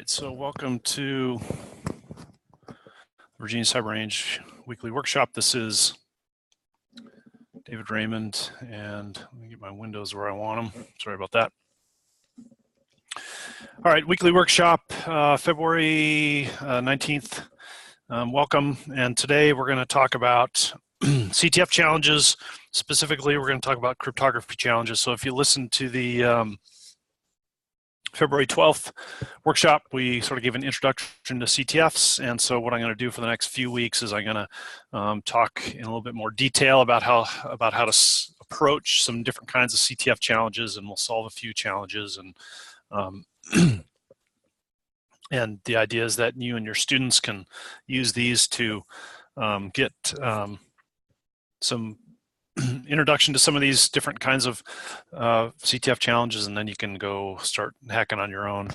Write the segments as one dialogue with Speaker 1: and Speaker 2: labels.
Speaker 1: So welcome to Virginia Cyber Range weekly workshop. This is David Raymond, and let me get my windows where I want them. Sorry about that. All right, weekly workshop, February 19th. Welcome, and today we're going to talk about CTF challenges. Specifically, we're going to talk about cryptography challenges. So if you listen to the February 12th workshop, we sort of gave an introduction to CTFs, and so what I'm going to do for the next few weeks is I'm going to talk in a little bit more detail about how to approach some different kinds of CTF challenges, and we'll solve a few challenges. And and the idea is that you and your students can use these to get some introduction to some of these different kinds of CTF challenges, and then you can go start hacking on your own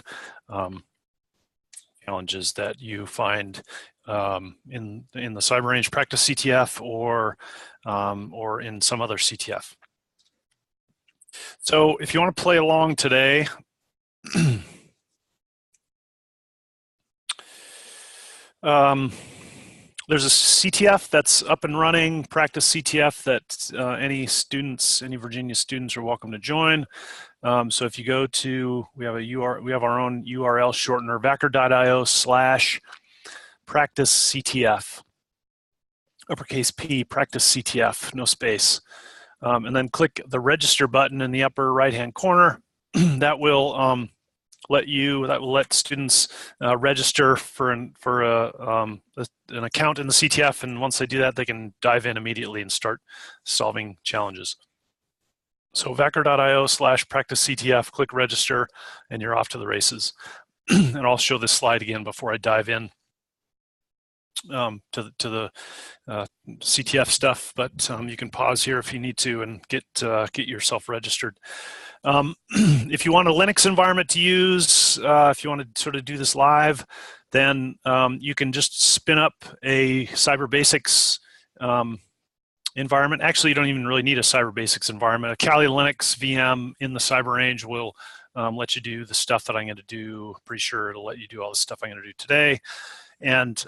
Speaker 1: challenges that you find in the Cyber Range practice CTF or in some other CTF. So if you want to play along today, there's a CTF that's up and running, practice CTF, that any Virginia students are welcome to join. So if you go to, we have our own URL shortener, vacker.io/practice CTF, uppercase P, practice CTF, no space. And then click the register button in the upper right-hand corner. That will let students register for an account in the CTF, and once they do that, they can dive in immediately and start solving challenges. So vacker.io/practice CTF, click register, and you're off to the races. And I'll show this slide again before I dive in to the CTF stuff, but you can pause here if you need to and get yourself registered. If you want a Linux environment to use, if you want to sort of do this live, then you can just spin up a Cyber Basics environment. Actually, you don't even really need a Cyber Basics environment. A Kali Linux VM in the Cyber Range will let you do the stuff that I'm going to do. Pretty sure it'll let you do all the stuff I'm going to do today. And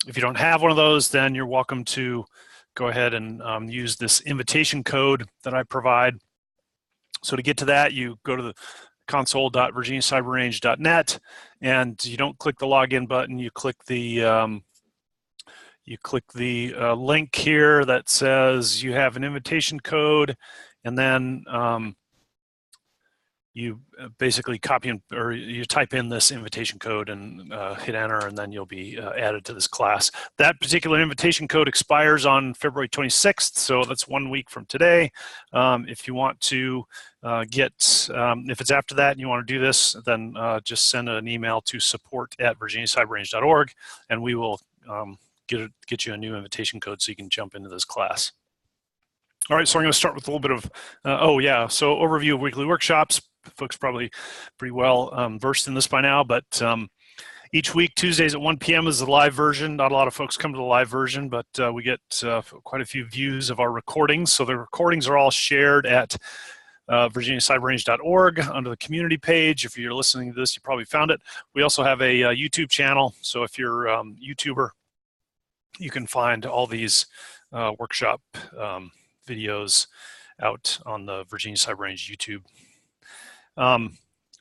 Speaker 1: if you don't have one of those, then you're welcome to go ahead and use this invitation code that I provide. So to get to that, you go to the console.virginiacyberrange.net, and you don't click the login button. You click the link here that says you have an invitation code, and then you basically you type in this invitation code and hit enter, and then you'll be added to this class. That particular invitation code expires on February 26th, so that's 1 week from today. If you want to if it's after that and you want to do this, then just send an email to support@virginiacyberrange.org, and we will get you a new invitation code so you can jump into this class. All right, so I'm going to start with a little bit of, so overview of weekly workshops. Folks probably pretty well versed in this by now, but each week, Tuesdays at 1 p.m. is the live version. Not a lot of folks come to the live version, but we get quite a few views of our recordings. So the recordings are all shared at virginiacyberrange.org under the community page. If you're listening to this, you probably found it. We also have a YouTube channel, so if you're a YouTuber, you can find all these workshop videos out on the Virginia Cyber Range YouTube.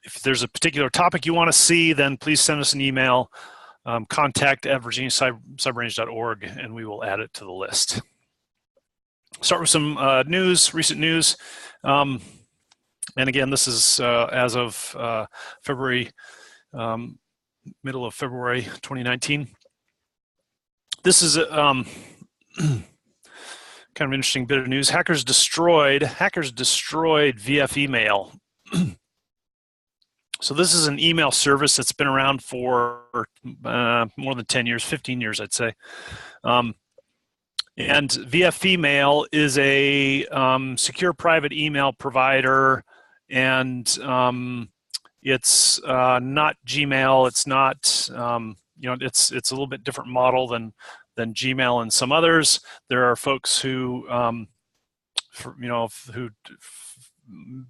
Speaker 1: If there's a particular topic you want to see, then please send us an email, contact@virginiacyberrange.org, and we will add it to the list. Start with some recent news. And again, this is as of February, middle of February 2019. This is kind of interesting bit of news. Hackers destroyed VF email. So this is an email service that's been around for more than 10 years, 15 years, I'd say. And VF email is a secure private email provider, and it's not Gmail. It's not, it's a little bit different model than Gmail and some others. There are folks who, who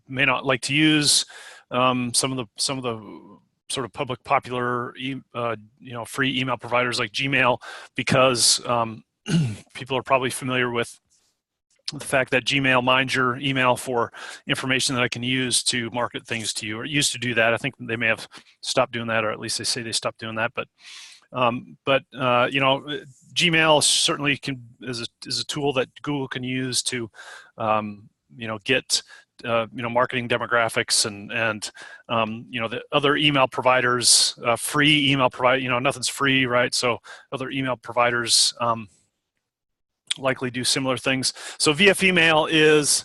Speaker 1: may not like to use some of the sort of public popular free email providers like Gmail, because people are probably familiar with the fact that Gmail mines your email for information that I can use to market things to you, or used to do that. I think they may have stopped doing that, or at least they say they stopped doing that. But Gmail certainly is a tool that Google can use to get marketing demographics and the other email providers, free email provider, nothing's free, right? So other email providers likely do similar things. So VF email is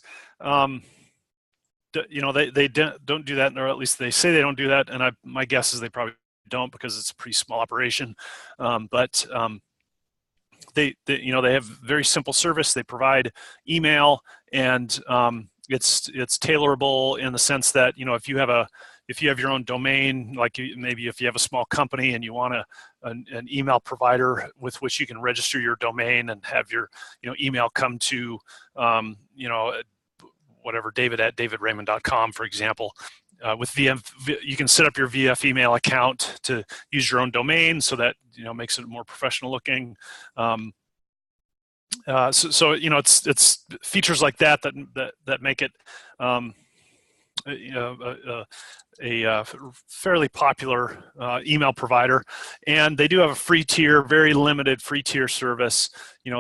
Speaker 1: they don't do that, or at least they say they don't do that, and my guess is they probably don't, because it's a pretty small operation. They have very simple service. They provide email, and it's tailorable in the sense that if you have your own domain, like maybe if you have a small company and you want an email provider with which you can register your domain and have your email come to whatever, david@davidraymond.com, for example. With VF, you can set up your VF email account to use your own domain, so that makes it more professional looking. It's features like that make it a fairly popular email provider. And they do have a free tier, very limited free tier service,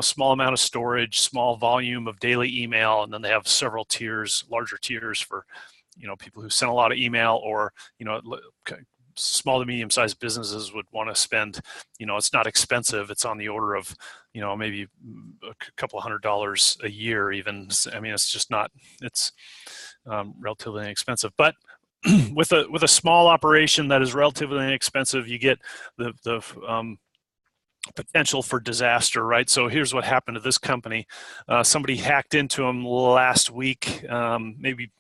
Speaker 1: small amount of storage, small volume of daily email, and then they have several tiers, larger tiers for people who send a lot of email, or small to medium-sized businesses would want to spend, it's not expensive. It's on the order of, maybe a couple $100 a year even. I mean, it's just not, it's relatively inexpensive. But with a small operation that is relatively inexpensive, you get the potential for disaster, right? So here's what happened to this company. Somebody hacked into them last week, maybe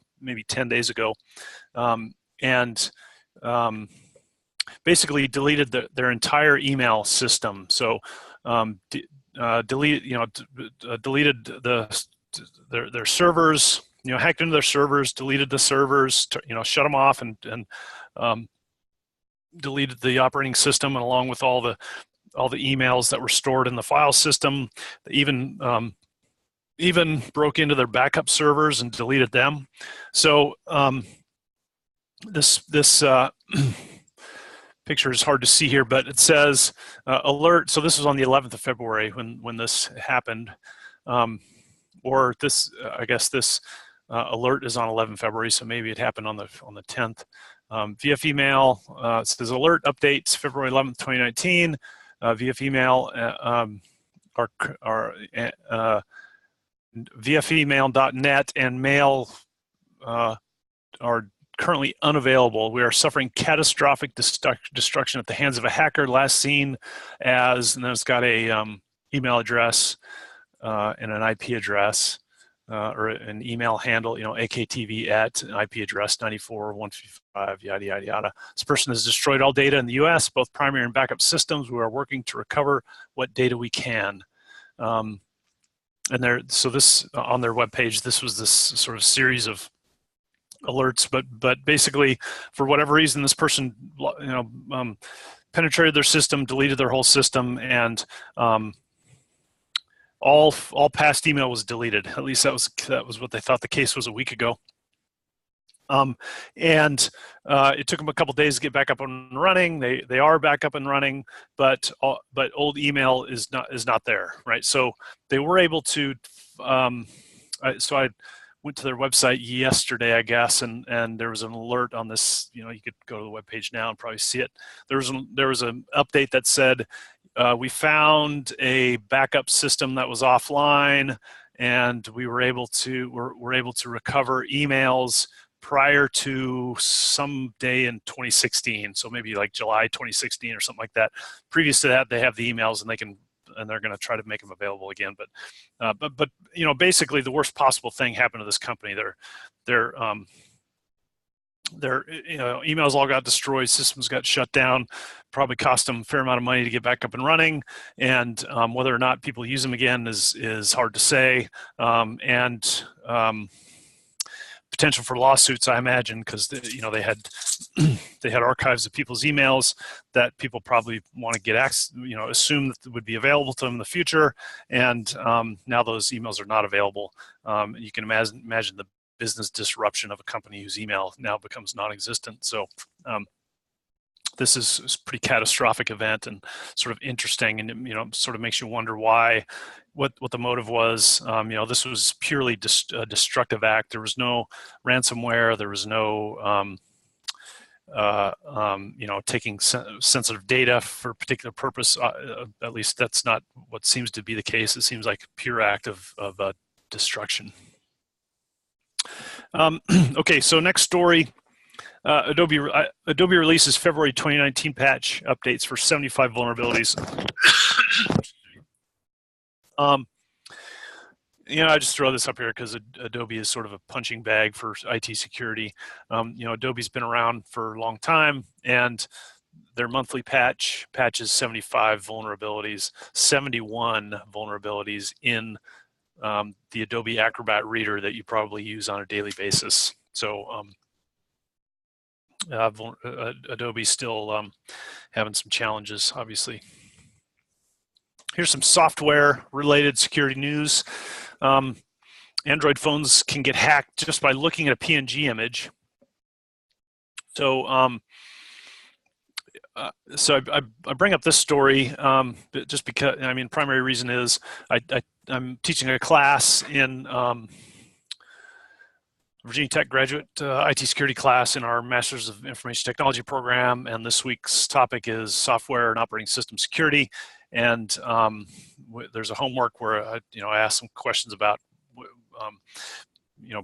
Speaker 1: 10 days ago, and basically deleted their entire email system. So deleted their servers, hacked into their servers, deleted the servers, shut them off, and deleted the operating system, and along with all the emails that were stored in the file system. They even broke into their backup servers and deleted them. So this picture is hard to see here, but it says alert. So this was on the 11th of February when this happened, or this I guess this alert is on 11 February, so maybe it happened on the 10th. VF email says alert updates February 11th, 2019. VF email vfemail.net and mail are currently unavailable. We are suffering catastrophic destruction at the hands of a hacker, last seen as, and then it's got a email address and an IP address, or an email handle, AKTV at an IP address 94.155, yada, yada, yada. This person has destroyed all data in the US, both primary and backup systems. We are working to recover what data we can. And so this, on their webpage, this was this sort of series of alerts, but basically, for whatever reason, this person, penetrated their system, deleted their whole system, and all past email was deleted. At least that was what they thought the case was a week ago. It took them a couple days to get back up and running. They are back up and running, but old email is not there, right? So they were able to. So I went to their website yesterday, I guess, and there was an alert on this. You could go to the webpage now and probably see it. There was an update that said, we found a backup system that was offline, and we were able to recover emails prior to some day in 2016. So maybe like July 2016 or something like that. Previous to that, they have the emails, and they're going to try to make them available again. But basically, the worst possible thing happened to this company. Their emails all got destroyed, systems got shut down, probably cost them a fair amount of money to get back up and running, and whether or not people use them again is hard to say. potential for lawsuits, I imagine, because they had they had archives of people's emails that people probably want to get access, assume that would be available to them in the future, and now those emails are not available. You can imagine the business disruption of a company whose email now becomes non-existent. So this is a pretty catastrophic event and sort of interesting, and sort of makes you wonder what the motive was. This was purely a destructive act. There was no ransomware. There was no taking sensitive data for a particular purpose. At least that's not what seems to be the case. It seems like a pure act of destruction. Okay, so next story. Adobe releases February 2019 patch updates for 75 vulnerabilities. I just throw this up here because Adobe is sort of a punching bag for IT security. Adobe's been around for a long time, and their monthly patch patches 75 vulnerabilities, 71 vulnerabilities in the Adobe Acrobat Reader that you probably use on a daily basis. So Adobe's still having some challenges, obviously. Here's some software-related security news. Android phones can get hacked just by looking at a PNG image. So, I bring up this story just because, primary reason is I'm teaching a class in Virginia Tech graduate IT security class in our Masters of Information Technology program, and this week's topic is software and operating system security. And there's a homework where I ask some questions about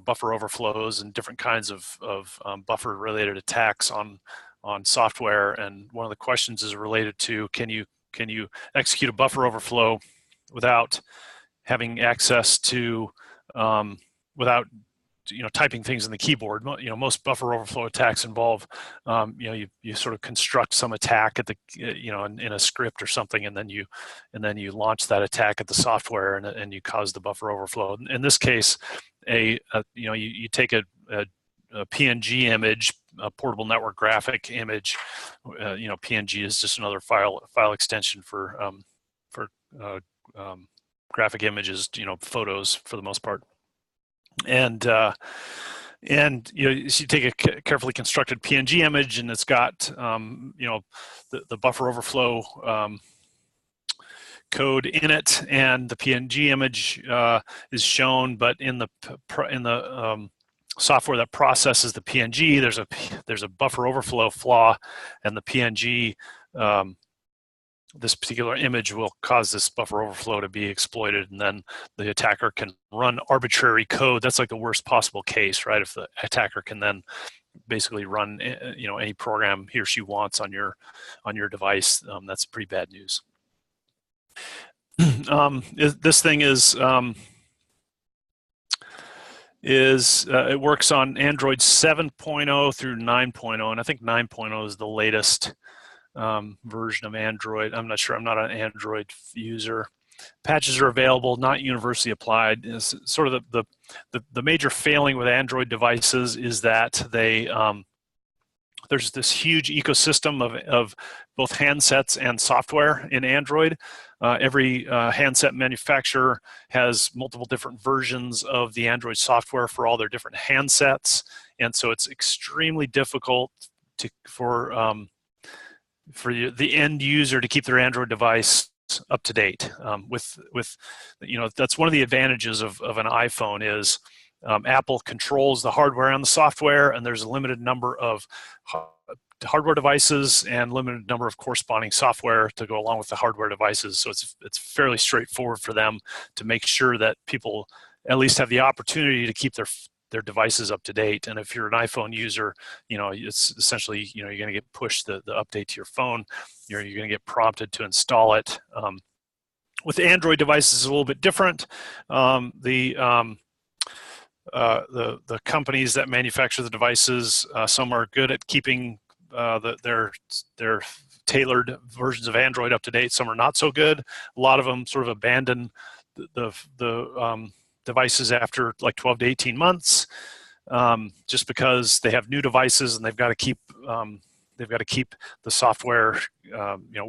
Speaker 1: buffer overflows and different kinds of buffer-related attacks on software. And one of the questions is related to can you execute a buffer overflow without having access to without typing things in the keyboard. Most buffer overflow attacks involve, you sort of construct some attack at the, in a script or something, and then you launch that attack at the software, and you cause the buffer overflow. In this case, you take a PNG image, a portable network graphic image. PNG is just another file extension for graphic images, photos for the most part. And you take a carefully constructed PNG image, and it's got the buffer overflow code in it, and the PNG image is shown, but in the software that processes the PNG, there's a buffer overflow flaw, and the PNG this particular image will cause this buffer overflow to be exploited, and then the attacker can run arbitrary code. That's like the worst possible case, right? If the attacker can then basically run any program he or she wants on your device, that's pretty bad news. This thing it works on Android 7.0 through 9.0, and I think 9.0 is the latest version of Android. I'm not sure. I'm not an Android user. Patches are available, not universally applied. It's sort of the major failing with Android devices is that there's this huge ecosystem of both handsets and software in Android. Every handset manufacturer has multiple different versions of the Android software for all their different handsets, and so it's extremely difficult for the end user to keep their Android device up to date. That's one of the advantages of an iPhone is Apple controls the hardware and the software, and there's a limited number of hardware devices and limited number of corresponding software to go along with the hardware devices. So it's fairly straightforward for them to make sure that people at least have the opportunity to keep their devices up to date. And if you're an iPhone user, it's essentially, you're going to get pushed the update to your phone. You're going to get prompted to install it. With Android devices, it's a little bit different. The companies that manufacture the devices, some are good at keeping their tailored versions of Android up to date. Some are not so good. A lot of them sort of abandon the devices after like 12 to 18 months. just because they have new devices and they've got to keep the software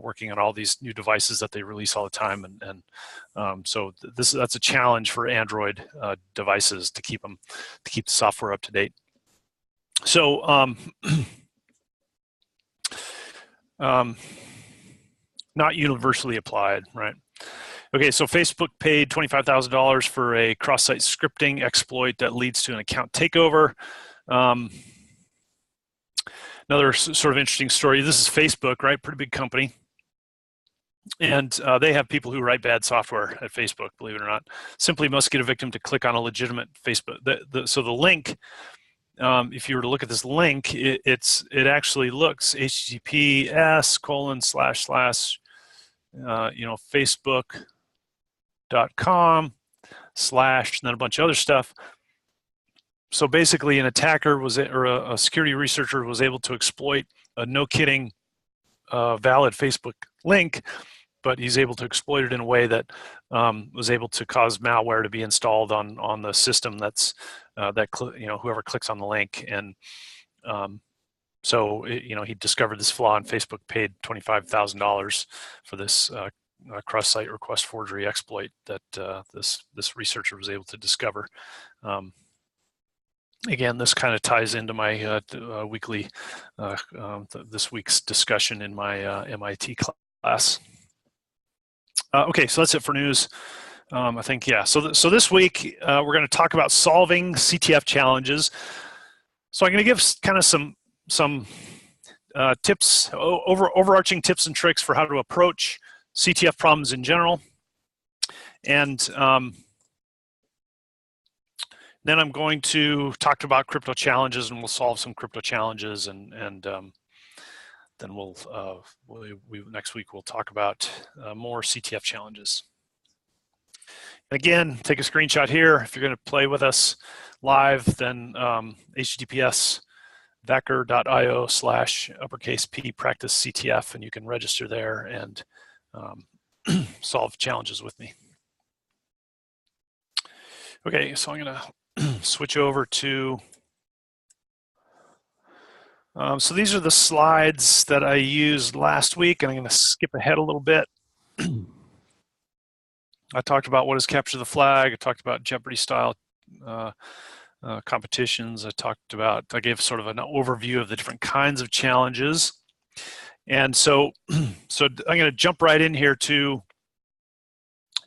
Speaker 1: working on all these new devices that they release all the time, and so that's a challenge for Android devices to keep the software up to date. So not universally applied, right? Okay, so Facebook paid $25,000 for a cross-site scripting exploit that leads to an account takeover. Another sort of interesting story. This is Facebook, right? Pretty big company. And they have people who write bad software at Facebook, believe it or not. Simply must get a victim to click on a legitimate Facebook. So the link, if you were to look at this link, it actually looks https:// facebook.com/ and then a bunch of other stuff. So basically, an attacker or a security researcher was able to exploit a no-kidding valid Facebook link, but he's able to exploit it in a way that was able to cause malware to be installed on the system whoever clicks on the link. And so he discovered this flaw, and Facebook paid $25,000 for this cross-site request forgery exploit that this researcher was able to discover. Again, this kind of ties into my weekly, this week's discussion in my MIT class. Okay, so that's it for news. I think, yeah. So this week, we're going to talk about solving CTF challenges. So I'm going to give kind of some tips, overarching tips and tricks for how to approach CTF problems in general. And then I'm going to talk about crypto challenges, and we'll solve some crypto challenges, and then next week we'll talk about more CTF challenges. Again, take a screenshot here. If you're going to play with us live, then https vacker.io/P practice CTF, and you can register there and solve challenges with me. Okay, so I'm going to switch over to, so these are the slides that I used last week, and I'm going to skip ahead a little bit. I talked about what is capture the flag. I talked about Jeopardy style competitions. I gave sort of an overview of the different kinds of challenges. And so I'm going to jump right in here to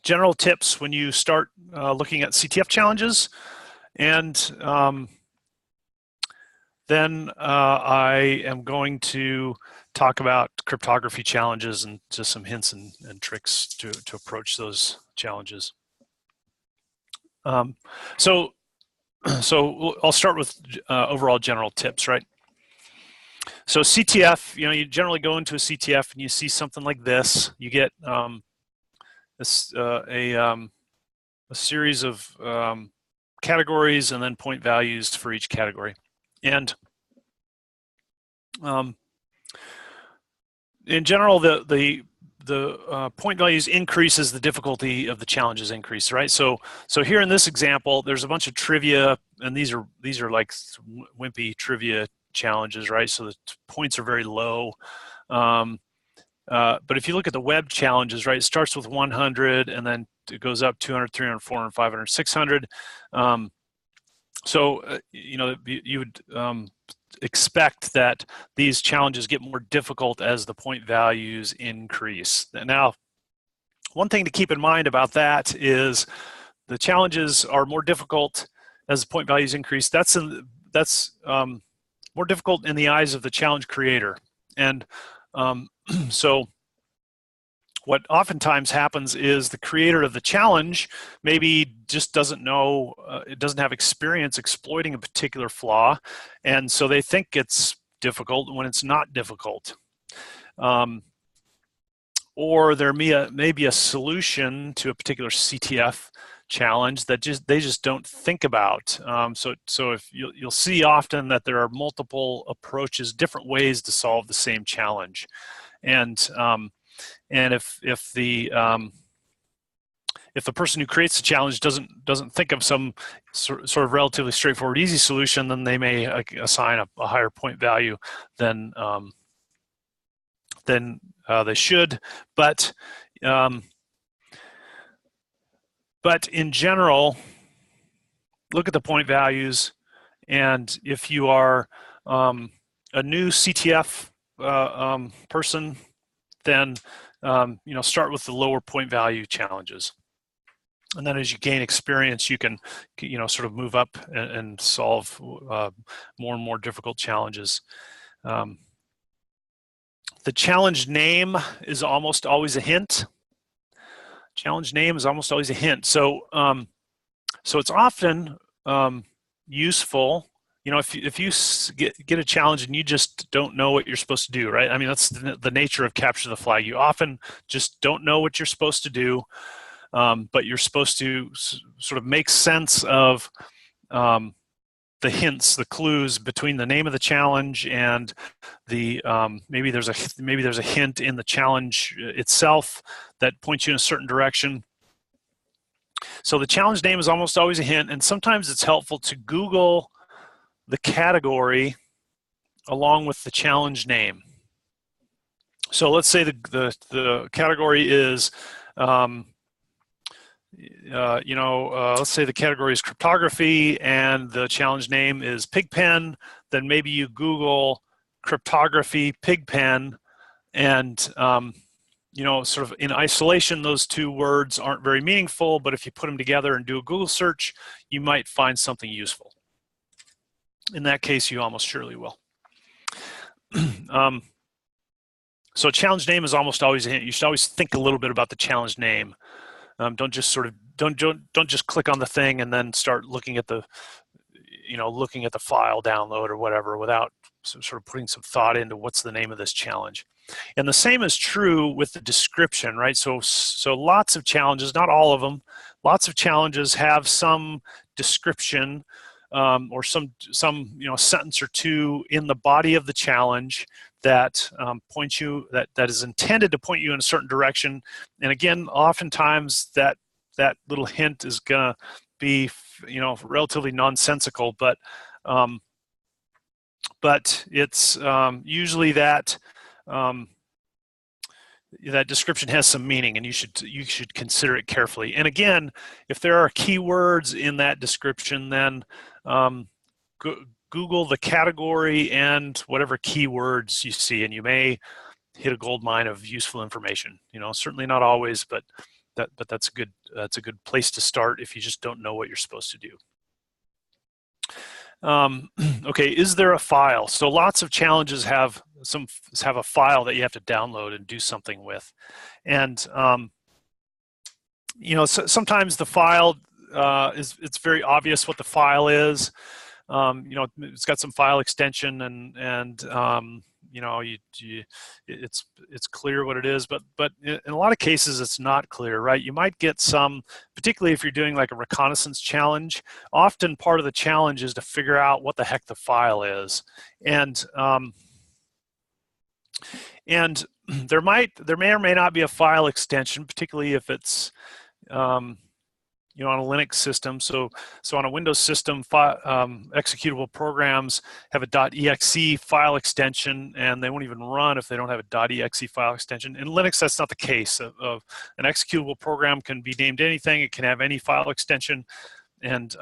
Speaker 1: general tips when you start looking at CTF challenges. And then I am going to talk about cryptography challenges and just some hints and tricks to approach those challenges. So I'll start with overall general tips, right? So CTF, you generally go into a CTF and you see something like this. You get a series of categories and then point values for each category. And in general, the point values increase as the difficulty of the challenges increase, right? So here in this example, there's a bunch of trivia, and these are like wimpy trivia challenges, right? So the points are very low. But if you look at the web challenges, right, it starts with 100 and then it goes up 200, 300, 400, 500, 600. You would expect that these challenges get more difficult as the point values increase. Now, one thing to keep in mind about that is the challenges are more difficult as the point values increase. That's more difficult in the eyes of the challenge creator. And so what oftentimes happens is the creator of the challenge maybe just doesn't know, it doesn't have experience exploiting a particular flaw, and so they think it's difficult when it's not difficult. Or there may be a solution to a particular CTF challenge that they just don't think about. So if you'll see often that there are multiple approaches, different ways to solve the same challenge, and if if the person who creates the challenge doesn't think of some sort of relatively straightforward, easy solution, then they may assign a higher point value than they should. But in general, look at the point values, and if you are a new CTF person, then start with the lower point value challenges. And then as you gain experience, you can sort of move up and solve more and more difficult challenges. The challenge name is almost always a hint. Challenge name is almost always a hint. So it's often useful, if you get a challenge and you just don't know what you're supposed to do, right? I mean, that's the nature of capture the flag. You often just don't know what you're supposed to do. But you're supposed to sort of make sense of the hints, the clues between the name of the challenge and the maybe there's a hint in the challenge itself that points you in a certain direction. So the challenge name is almost always a hint, and sometimes it's helpful to Google the category along with the challenge name. So let's say the category is let's say the category is cryptography and the challenge name is Pigpen, then maybe you Google cryptography Pigpen, and sort of in isolation, those two words aren't very meaningful, but if you put them together and do a Google search, you might find something useful. In that case, you almost surely will. So challenge name is almost always a hint. You should always think a little bit about the challenge name. Don't just click on the thing and then start looking at the file download or whatever without sort of putting some thought into what's the name of this challenge. And the same is true with the description, right? So lots of challenges, not all of them, lots of challenges have some description or some sentence or two in the body of the challenge that points you, that is intended to point you in a certain direction. And again, oftentimes that little hint is gonna be relatively nonsensical, but it's usually that that description has some meaning, and you should consider it carefully. And again, if there are keywords in that description, then Google the category and whatever keywords you see, and you may hit a gold mine of useful information. Certainly not always, but that's a good place to start if you just don't know what you're supposed to do. Okay, is there a file? So lots of challenges have a file that you have to download and do something with, and sometimes the file it's very obvious what the file is. It's got some file extension, and it's clear what it is, but in a lot of cases it's not clear, right? You might get some, particularly if you're doing like a reconnaissance challenge, often part of the challenge is to figure out what the heck the file is, and there may or may not be a file extension, particularly if it's on a Linux system. So on a Windows system, executable programs have a .exe file extension, and they won't even run if they don't have a .exe file extension. In Linux, that's not the case. An executable program can be named anything. It can have any file extension, and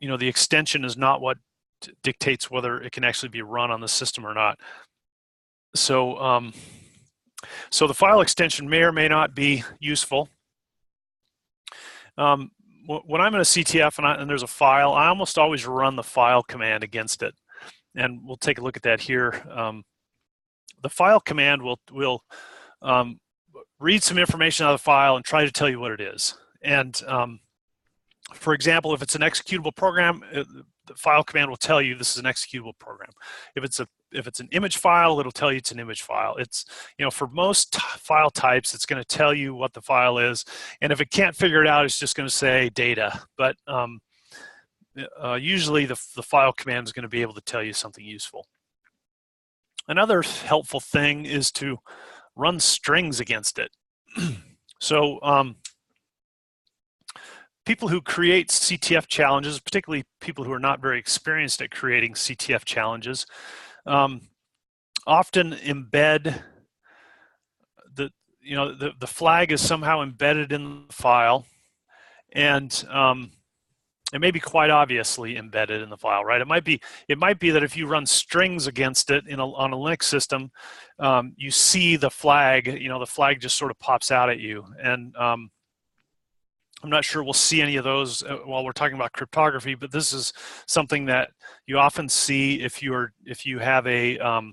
Speaker 1: the extension is not what dictates whether it can actually be run on the system or not. So so the file extension may or may not be useful. When I'm in a CTF and there's a file, I almost always run the file command against it, and we'll take a look at that here. The file command will read some information out of the file and try to tell you what it is. And for example, if it's an executable program, the file command will tell you this is an executable program. If it's an image file, it'll tell you it's an image file. It's, for most file types, it's going to tell you what the file is, and if it can't figure it out, it's just going to say data. But usually the file command is going to be able to tell you something useful. Another helpful thing is to run strings against it. So people who create CTF challenges, particularly people who are not very experienced at creating CTF challenges, often embed the flag is somehow embedded in the file, and it may be quite obviously embedded in the file, right? It might be that if you run strings against it on a Linux system, you see the flag. The flag just sort of pops out at you, and I'm not sure we'll see any of those while we're talking about cryptography. But this is something that you often see if you have a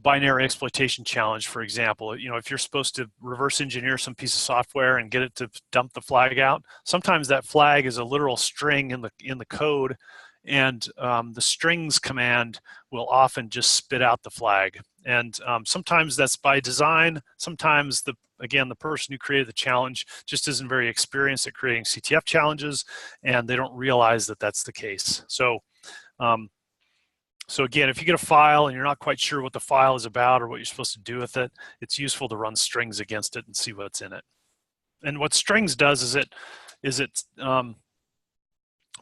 Speaker 1: binary exploitation challenge, for example. If you're supposed to reverse engineer some piece of software and get it to dump the flag out, sometimes that flag is a literal string in the code, and the strings command will often just spit out the flag. And sometimes that's by design. Sometimes the person who created the challenge just isn't very experienced at creating CTF challenges, and they don't realize that that's the case. So again, if you get a file and you're not quite sure what the file is about or what you're supposed to do with it, it's useful to run strings against it and see what's in it. And what strings does is it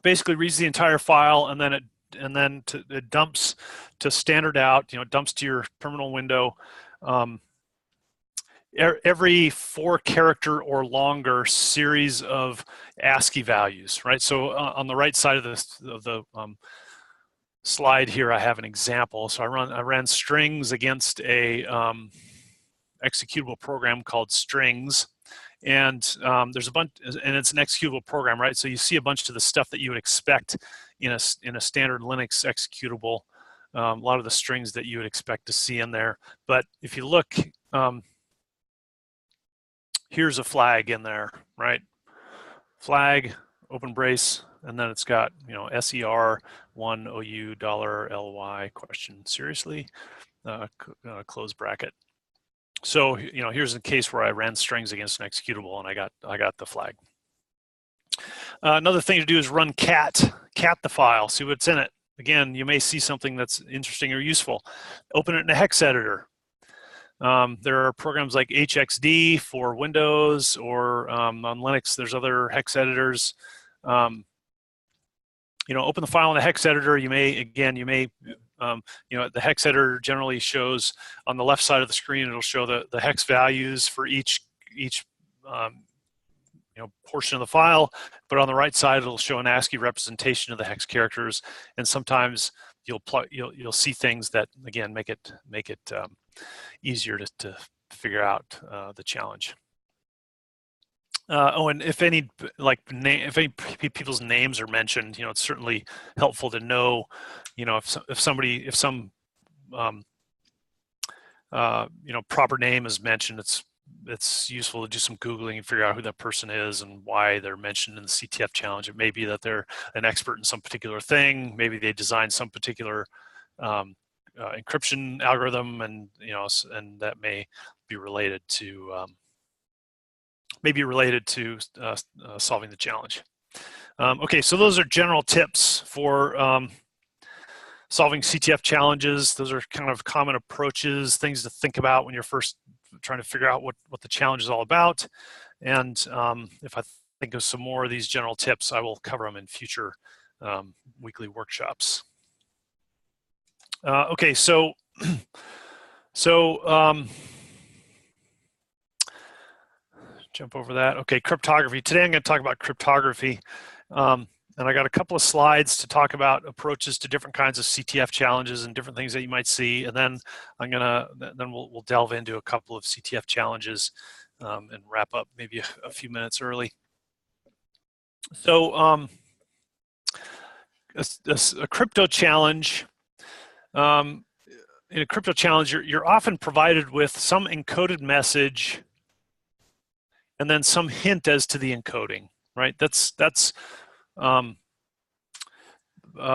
Speaker 1: basically reads the entire file, and then it dumps to standard out. It dumps to your terminal window every 4-character or longer series of ASCII values, right? So on the right side of the slide here, I have an example. So I ran strings against a executable program called strings, and there's a bunch, and it's an executable program, right? So you see a bunch of the stuff that you would expect in a standard Linux executable, a lot of the strings that you would expect to see in there. But if you look, here's a flag in there, right? Flag, open brace, and then it's got, SER1OU$LY question, seriously, close bracket. So, here's a case where I ran strings against an executable and I got the flag. Another thing to do is run cat the file, see what's in it. Again, you may see something that's interesting or useful. Open it in a hex editor. There are programs like HXD for Windows, or on Linux, there's other hex editors. Open the file in a hex editor. The hex editor generally shows on the left side of the screen, it'll show the hex values for each portion of the file, but on the right side, it'll show an ASCII representation of the hex characters. And sometimes you'll see things that, again, make it easier to figure out the challenge. And if any people's names are mentioned, it's certainly helpful to know, if some proper name is mentioned, it's useful to do some Googling and figure out who that person is and why they're mentioned in the CTF challenge. It may be that they're an expert in some particular thing. Maybe they designed some particular encryption algorithm, and and that may be related to solving the challenge. Okay, so those are general tips for solving CTF challenges. Those are kind of common approaches, things to think about when you're first trying to figure out what the challenge is all about. And if I think of some more of these general tips, I will cover them in future weekly workshops. Okay, so jump over that. Okay, cryptography. Today I'm going to talk about cryptography. And I got a couple of slides to talk about approaches to different kinds of CTF challenges and different things that you might see. And then we'll delve into a couple of CTF challenges and wrap up maybe a few minutes early. So a crypto challenge. In a crypto challenge, you're often provided with some encoded message and then some hint as to the encoding, right? That's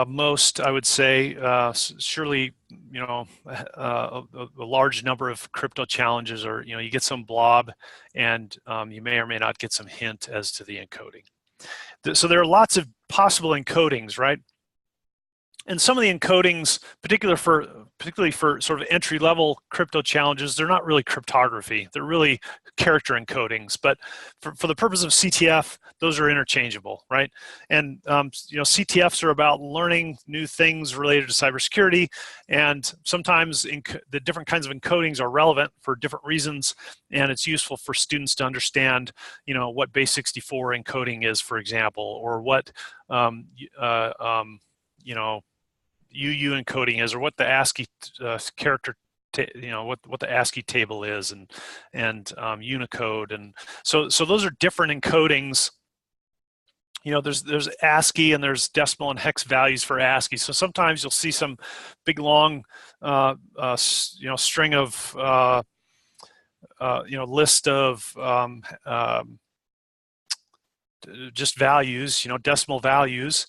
Speaker 1: most, I would say, surely, a large number of crypto challenges, or you get some blob, and you may or may not get some hint as to the encoding. So there are lots of possible encodings, right? And some of the encodings, particularly for sort of entry-level crypto challenges, they're not really cryptography. They're really character encodings. But for the purpose of CTF, those are interchangeable, right? And CTFs are about learning new things related to cybersecurity, and sometimes the different kinds of encodings are relevant for different reasons, and it's useful for students to understand, what base 64 encoding is, for example, or what UU encoding is, or what the ASCII character, what the ASCII table is, and Unicode, and so those are different encodings. There's ASCII and there's decimal and hex values for ASCII. So sometimes you'll see some big long, string of, list of just values, decimal values.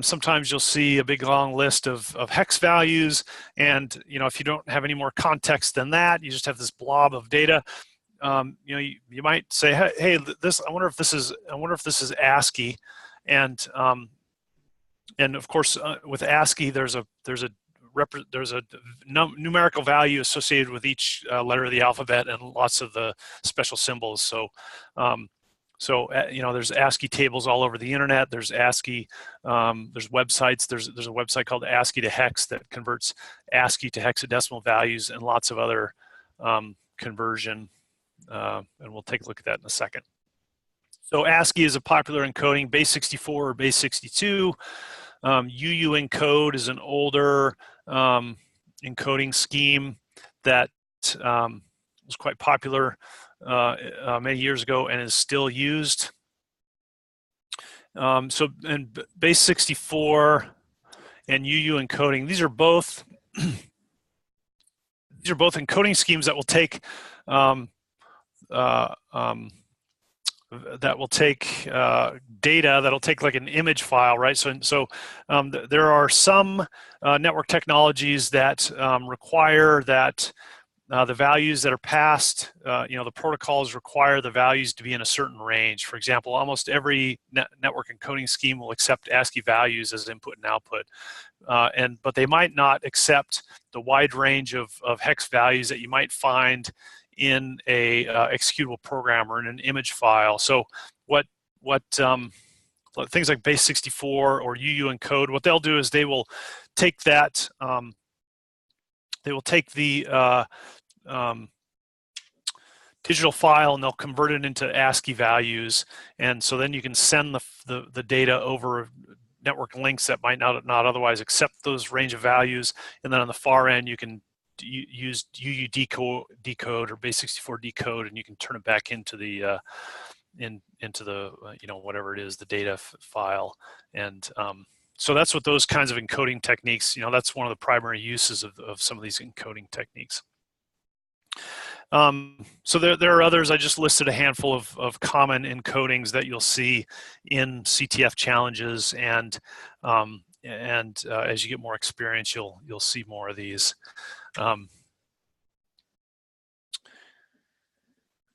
Speaker 1: Sometimes you'll see a big long list of hex values, and if you don't have any more context than that, you just have this blob of data. You might say, hey, I wonder if this is ASCII, and of course with ASCII there's a numerical value associated with each letter of the alphabet and lots of the special symbols. So there's ASCII tables all over the internet. There's ASCII, there's websites. There's a website called ASCII to Hex that converts ASCII to hexadecimal values, and lots of other conversion. And we'll take a look at that in a second. So ASCII is a popular encoding, base 64 or base 62. UU encode is an older encoding scheme that was quite popular many years ago and is still used. And base 64 and UU encoding, these are both encoding schemes that will take data that'll take like an image file, right? So there are some network technologies that require that the values that are passed, the protocols require the values to be in a certain range. For example, almost every network encoding scheme will accept ASCII values as input and output, but they might not accept the wide range of hex values that you might find in a executable program or in an image file. So what things like base 64 or UU encode, what they'll do is they will take that, the digital file and they'll convert it into ASCII values, and so then you can send the data over network links that might not otherwise accept those range of values, and then on the far end you can use UU decode or base 64 decode, and you can turn it back into the whatever it is, the data file. And so that's what those kinds of encoding techniques, that's one of the primary uses of some of these encoding techniques. So there are others. I just listed a handful of common encodings that you'll see in CTF challenges, and as you get more experience, you'll see more of these.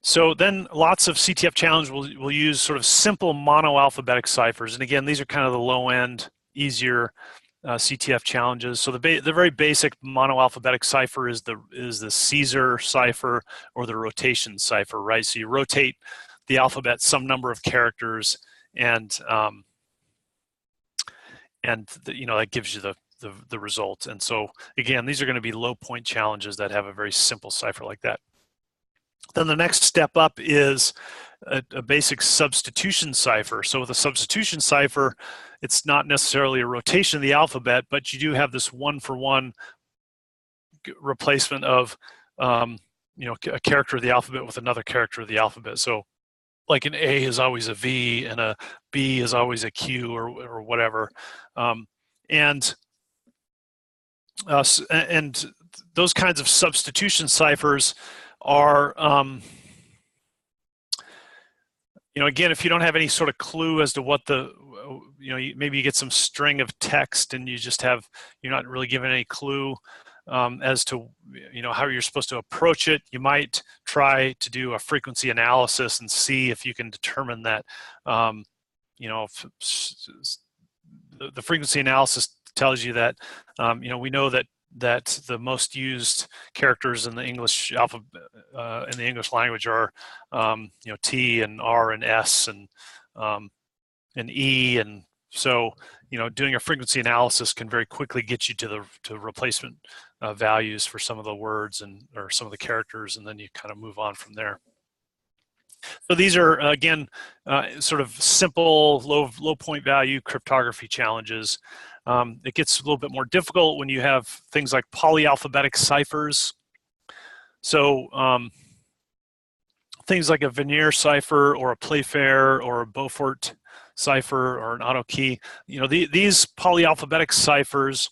Speaker 1: So then lots of CTF challenges will use sort of simple monoalphabetic ciphers, and again, these are kind of the low end, easier CTF challenges. So the very basic monoalphabetic cipher is the Caesar cipher or the rotation cipher, right? So you rotate the alphabet some number of characters, and that gives you the result. And so again, these are going to be low point challenges that have a very simple cipher like that. Then the next step up is a basic substitution cipher. So with a substitution cipher, it's not necessarily a rotation of the alphabet, but you do have this one-for-one replacement of a character of the alphabet with another character of the alphabet. So like an A is always a V and a B is always a Q or whatever. And those kinds of substitution ciphers are, again, if you don't have any sort of clue as to what maybe you get some string of text and you're not really given any clue as to, how you're supposed to approach it, you might try to do a frequency analysis and see if you can determine that, the frequency analysis tells you that, you know, we know that the most used characters in the English alphabet, in the English language are, you know, T and R and S and E, and so, you know, doing a frequency analysis can very quickly get you to replacement values for some of the words or some of the characters, and then you kind of move on from there. So these are, again, sort of simple, low point value cryptography challenges. It gets a little bit more difficult when you have things like polyalphabetic ciphers. So things like a Veneer cipher or a Playfair or a Beaufort cipher or an auto key, you know, these polyalphabetic ciphers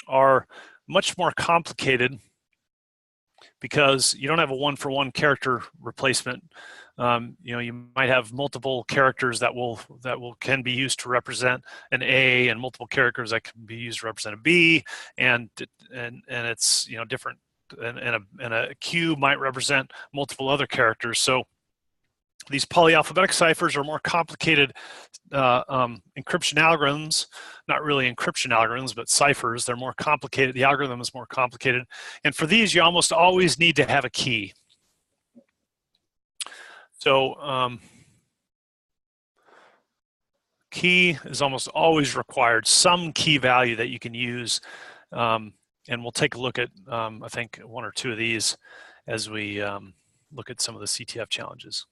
Speaker 1: are much more complicated because you don't have a one-for-one character replacement. You know, you might have multiple characters that can be used to represent an A, and multiple characters that can be used to represent a B, and it's, you know, different, and a Q might represent multiple other characters. So these polyalphabetic ciphers are more complicated encryption algorithms, not really encryption algorithms, but ciphers. They're more complicated. The algorithm is more complicated. And for these, you almost always need to have a key. So key is almost always required, some key value that you can use. And we'll take a look at, I think, one or two of these as we look at some of the CTF challenges.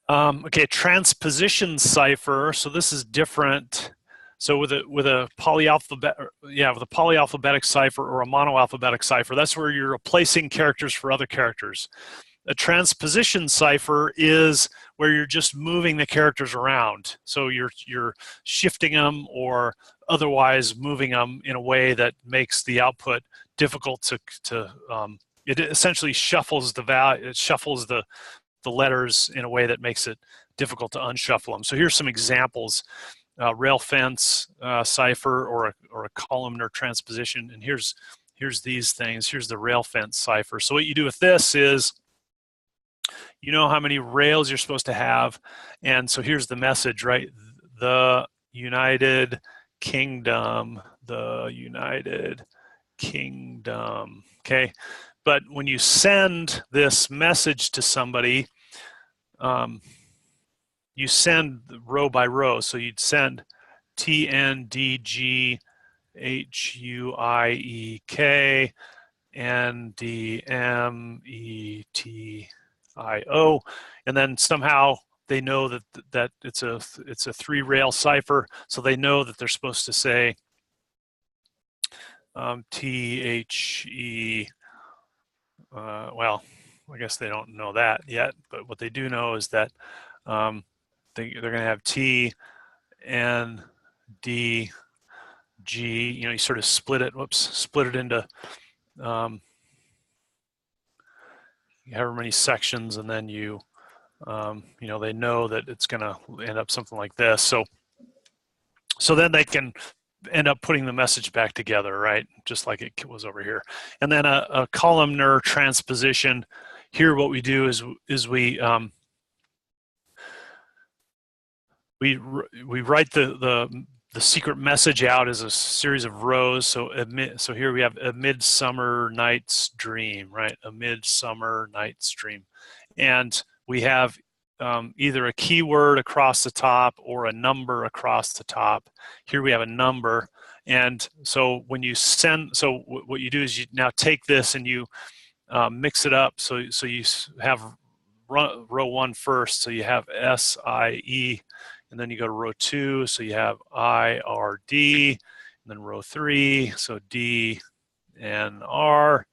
Speaker 1: Okay, transposition cipher. So this is different. So with a polyalphabetic cipher or a monoalphabetic cipher, that's where you're replacing characters for other characters. A transposition cipher is where you're just moving the characters around. So you're shifting them or otherwise moving them in a way that makes the output difficult to it essentially shuffles the value. It shuffles the letters in a way that makes it difficult to unshuffle them. So here's some examples: rail fence cipher or a columnar transposition. And here's these things. Here's the rail fence cipher. So what you do with this is, you know how many rails you're supposed to have, and so here's the message, right? The United Kingdom, the United Kingdom. Okay, but when you send this message to somebody, you send row by row. So you'd send TNDGHUIEK NDMETIO, and then somehow they know that it's a 3-rail cipher, so they know that they're supposed to say THE. Well, I guess they don't know that yet, but what they do know is that they're going to have T and D G. You know, you sort of split it into however many sections, and then you know, they know that it's going to end up something like this. So then they can end up putting the message back together, right? Just like it was over here. And then a columnar transposition. Here, what we do is we write the secret message out as a series of rows. So here we have A Midsummer Night's Dream, right? A Midsummer Night's Dream. And we have either a keyword across the top or a number across the top. Here we have a number. And so when you send, so what you do is you now take this and you mix it up. So you have row 1 first. So you have SIE, and then you go to row 2. So you have IRD, and then row 3. So D and R.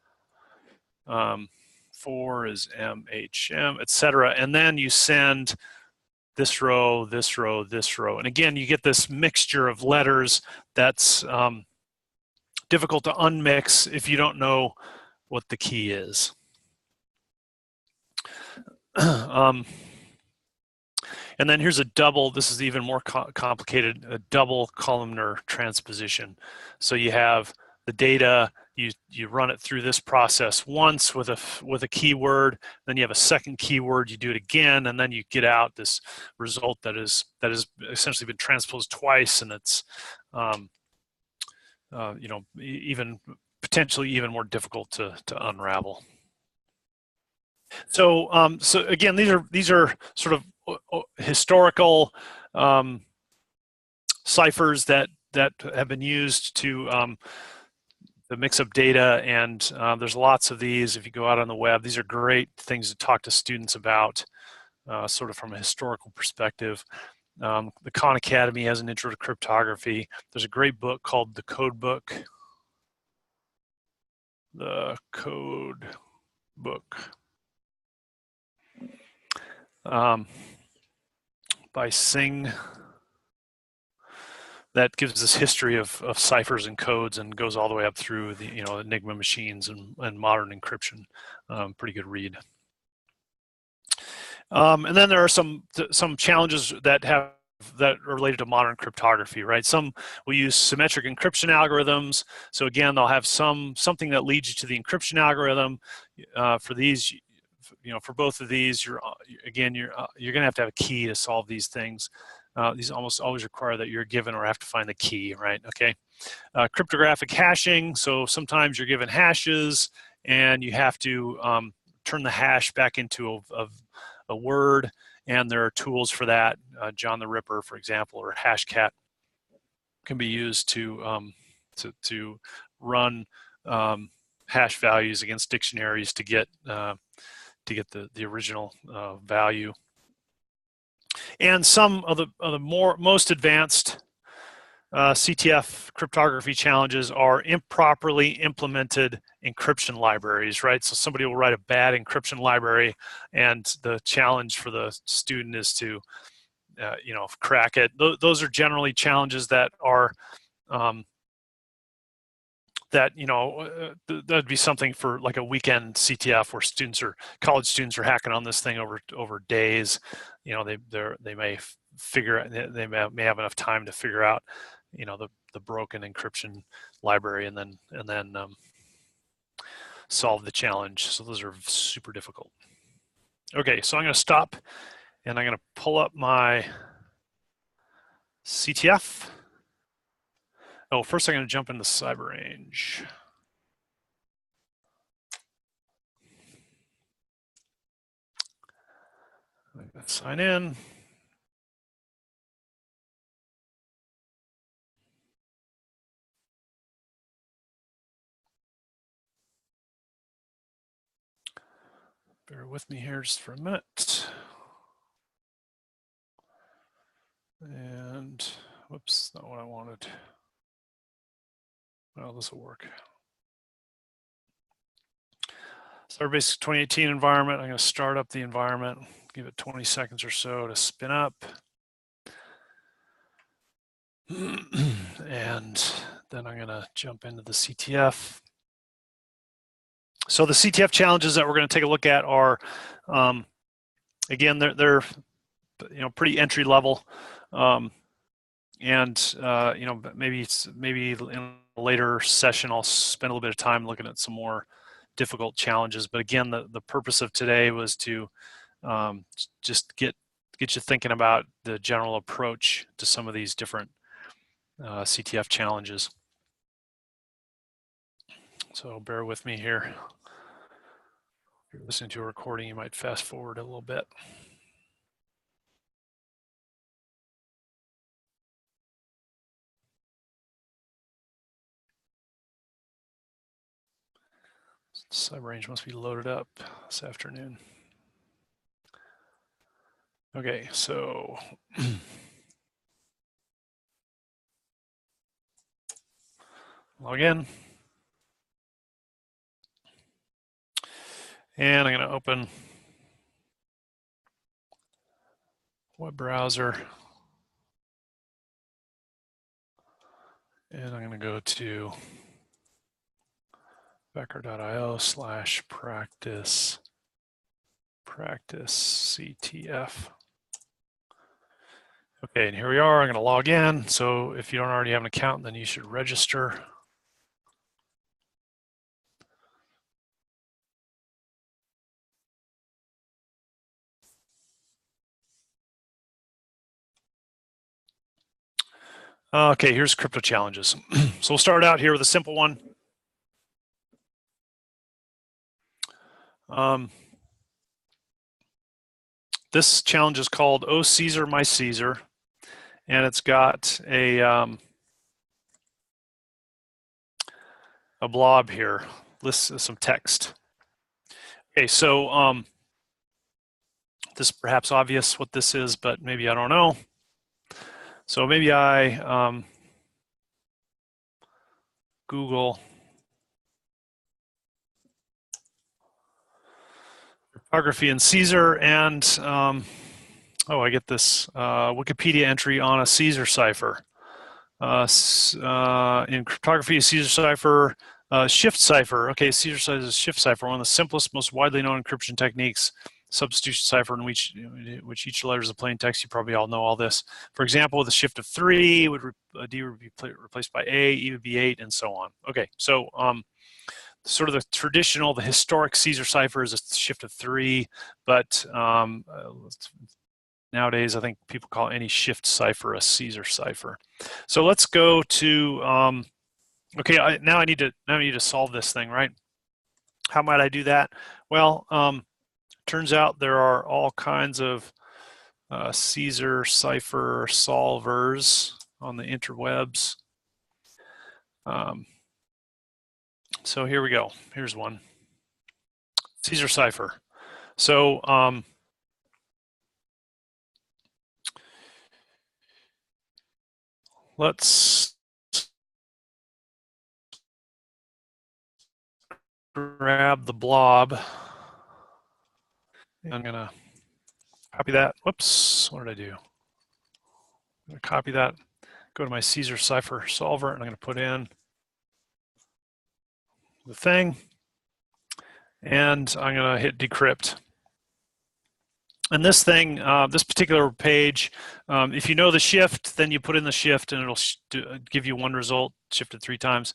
Speaker 1: 4 is MHM, etc. And then you send this row, this row, this row. And again, you get this mixture of letters that's difficult to unmix if you don't know what the key is. And then here's a double, this is even more complicated, a double columnar transposition. So you have the data, you run it through this process once with a keyword, then you have a second keyword, you do it again, and then you get out this result that has essentially been transposed twice, and it's you know, even potentially even more difficult to unravel. So, so again, these are sort of historical ciphers that have been used to mix up data, and there's lots of these. If you go out on the web, these are great things to talk to students about, sort of from a historical perspective. The Khan Academy has an intro to cryptography. There's a great book called The Code Book. The Code Book. By Singh, that gives us history of ciphers and codes and goes all the way up through the Enigma machines and modern encryption. Pretty good read. And then there are some challenges that are related to modern cryptography, right? Some will use symmetric encryption algorithms. So again, they'll have something that leads you to the encryption algorithm. For these, for both of these, you're going to have a key to solve these things. These almost always require that you're given or have to find the key, right? Okay. Cryptographic hashing. So sometimes you're given hashes and you have to turn the hash back into a word, and there are tools for that. John the Ripper, for example, or Hashcat can be used to run hash values against dictionaries to get the original value. And some of the most advanced CTF cryptography challenges are improperly implemented encryption libraries, right? So somebody will write a bad encryption library, and the challenge for the student is to, crack it. Those are generally challenges that are that'd be something for like a weekend CTF where college students are hacking on this thing over days. They may they may have enough time to figure out the broken encryption library and then solve the challenge. So those are super difficult. Okay, so I'm going to stop and I'm going to pull up my CTF. Oh, first I'm going to jump into CyberRange. Sign in. Bear with me here just for a minute. And whoops, not what I wanted. Well, this will work. Starbase 2018 environment. I'm going to start up the environment, give it 20 seconds or so to spin up. And then I'm going to jump into the CTF. So the CTF challenges that we're going to take a look at are, again, they're pretty entry level, and maybe in a later session I'll spend a little bit of time looking at some more difficult challenges. But again, the purpose of today was to just get you thinking about the general approach to some of these different CTF challenges. So bear with me here. If you're listening to a recording, you might fast forward a little bit. CyberRange must be loaded up this afternoon. Okay, so log in. And I'm going to open web browser. And I'm going to go to becker.io/practice CTF. Okay, and here we are. I'm going to log in. So if you don't already have an account, then you should register. Okay, here's crypto challenges. So we'll start out here with a simple one. This challenge is called "Oh Caesar, My Caesar," and it's got a blob here, lists some text. Okay, so this is perhaps obvious what this is, but maybe I don't know. So maybe I Google cryptography and Caesar, and oh, I get this Wikipedia entry on a Caesar cipher. In cryptography, a Caesar cipher, shift cipher. Okay, Caesar cipher is a shift cipher, one of the simplest, most widely known encryption techniques. Substitution cipher in which each letter is a plain text. You probably all know all this. For example, with a shift of 3, D would be replaced by A, E would be 8, and so on. Okay, so sort of the traditional, the historic Caesar cipher is a shift of 3, but nowadays I think people call any shift cipher a Caesar cipher. So let's go to okay. Now I need to solve this thing, right? How might I do that? Well, turns out there are all kinds of Caesar cipher solvers on the interwebs. So here we go. Here's one. Caesar cipher. So let's grab the blob. I'm gonna copy that. Whoops, what did I do? I'm gonna copy that, go to my Caesar cipher solver, and I'm gonna put in the thing, and I'm gonna hit decrypt. And this thing, this particular page, if you know the shift, then you put in the shift and it'll give you one result, shifted 3 times.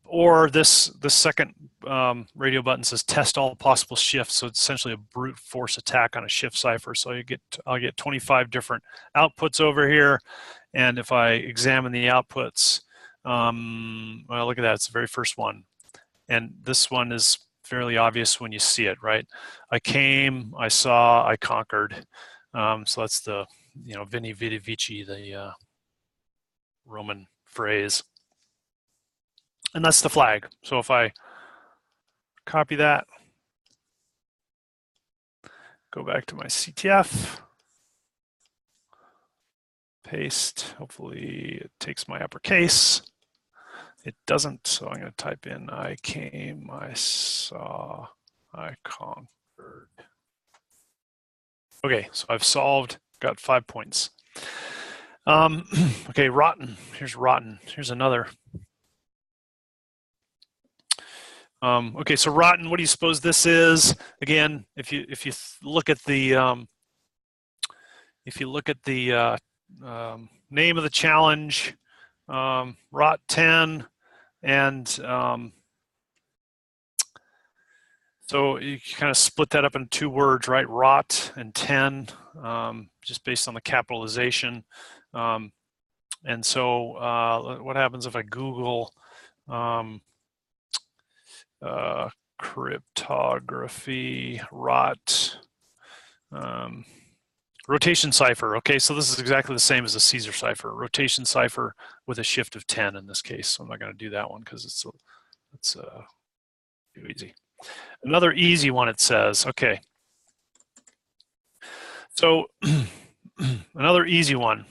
Speaker 1: Or this second radio button says test all possible shifts. So it's essentially a brute force attack on a shift cipher. So I'll get 25 different outputs over here. And if I examine the outputs, well, look at that, it's the very first one. And this one is fairly obvious when you see it, right? I came, I saw, I conquered. So that's the, Veni Vidi Vici, the Roman phrase. And that's the flag. So if I copy that, go back to my CTF, paste, hopefully it takes my uppercase. It doesn't, so I'm going to type in I came, I saw, I conquered. Okay, so I've solved, got 5 points. Okay, rotten. Here's rotten. Here's another. Okay, so rotten. What do you suppose this is? Again, if you look at the name of the challenge, rot 10, and so you kind of split that up in 2 words, right? Rot and 10, just based on the capitalization. And so what happens if I Google cryptography rot rotation cipher? Okay, so this is exactly the same as a Caesar cipher. Rotation cipher with a shift of 10 in this case. So I'm not going to do that one because it's too easy. Another easy one, it says. Okay. So another easy one.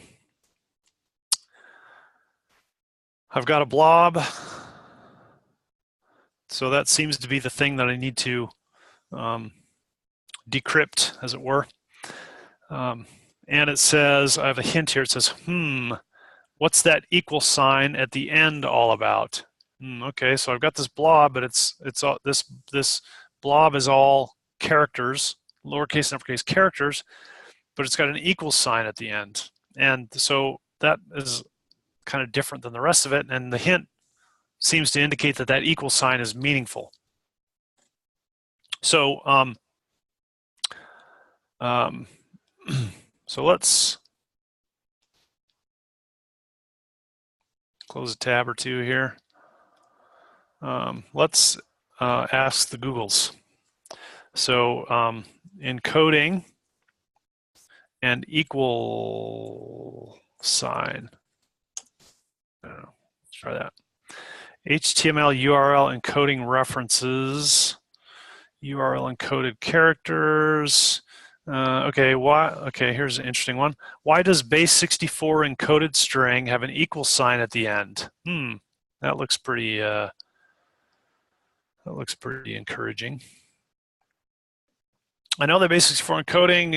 Speaker 1: I've got a blob. So that seems to be the thing that I need to decrypt, as it were. And it says, I have a hint here. It says, what's that equal sign at the end all about? Okay, so I've got this blob, but it's all, this blob is all characters, lowercase and uppercase characters, but it's got an equal sign at the end. And so that is kind of different than the rest of it. And the hint seems to indicate that that equal sign is meaningful. So so let's close a tab or two here. Let's ask the Googles. So encoding and equal sign. I don't know. Let's try that. HTML URL encoding references. URL encoded characters. Okay, why? Okay, here's an interesting one. Why does base 64 encoded string have an equal sign at the end? That looks pretty. That looks pretty encouraging. I know that base 64 encoding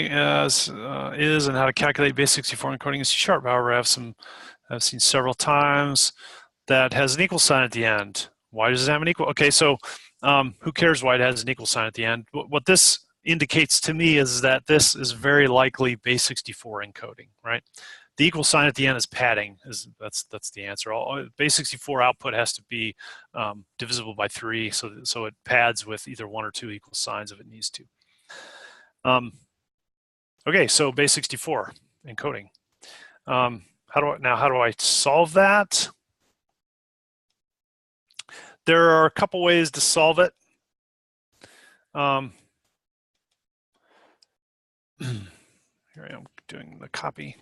Speaker 1: is and how to calculate base 64 encoding in C#. However, I've seen several times that has an equal sign at the end. Why does it have an equal? Okay, so who cares why it has an equal sign at the end? What this indicates to me is that this is very likely base 64 encoding, right? The equal sign at the end is padding. That's the answer. Base 64 output has to be divisible by 3, so it pads with either 1 or 2 equal signs if it needs to. Okay, so base 64 encoding. How do I solve that? There are a couple ways to solve it. Here I am doing the copy.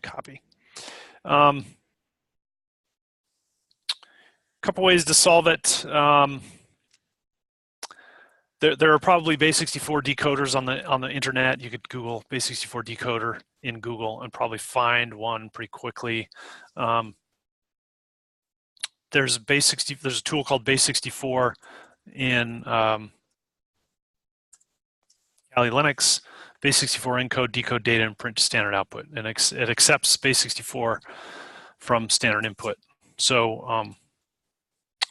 Speaker 1: Couple ways to solve it. There are probably base 64 decoders on the internet. You could Google base 64 decoder in Google and probably find one pretty quickly. There's a tool called base 64 in Kali Linux. Base 64 encode, decode data, and print to standard output, and it accepts base 64 from standard input. So,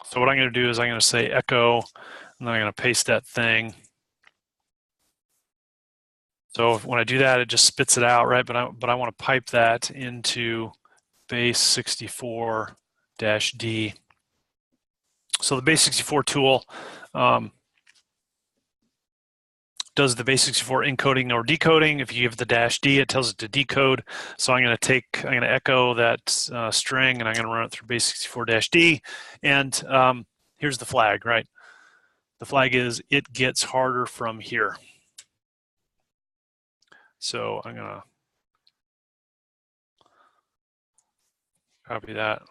Speaker 1: so what I'm going to do is I'm going to say echo, and then I'm going to paste that thing. So when I do that, it just spits it out, right? But I want to pipe that into base 64-D. So the base 64 tool does the base 64 encoding or decoding. If you give the -D, it tells it to decode. So I'm going to echo that string, and I'm going to run it through base 64-D. And here's the flag, right? The flag is it gets harder from here. So I'm going to copy that.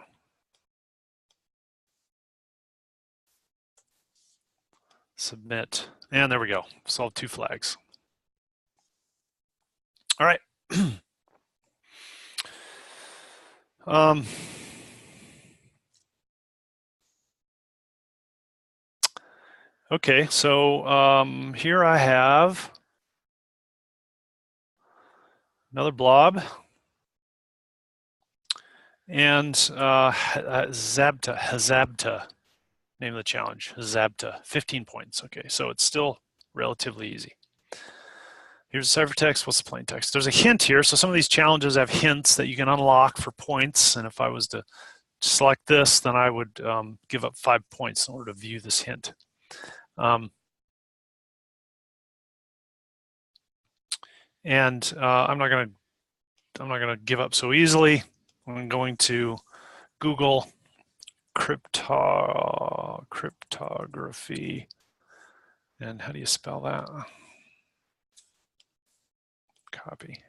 Speaker 1: Submit. And there we go. Solved 2 flags. All right. Okay, so here I have another blob. And Hazabta, name of the challenge, Hazabta, 15 points. Okay, so it's still relatively easy. Here's the ciphertext. What's the plain text? There's a hint here. So some of these challenges have hints that you can unlock for points. And if I was to select this, then I would give up 5 points in order to view this hint. And I'm not going to give up so easily. I'm going to Google cryptography. And how do you spell that? Copy.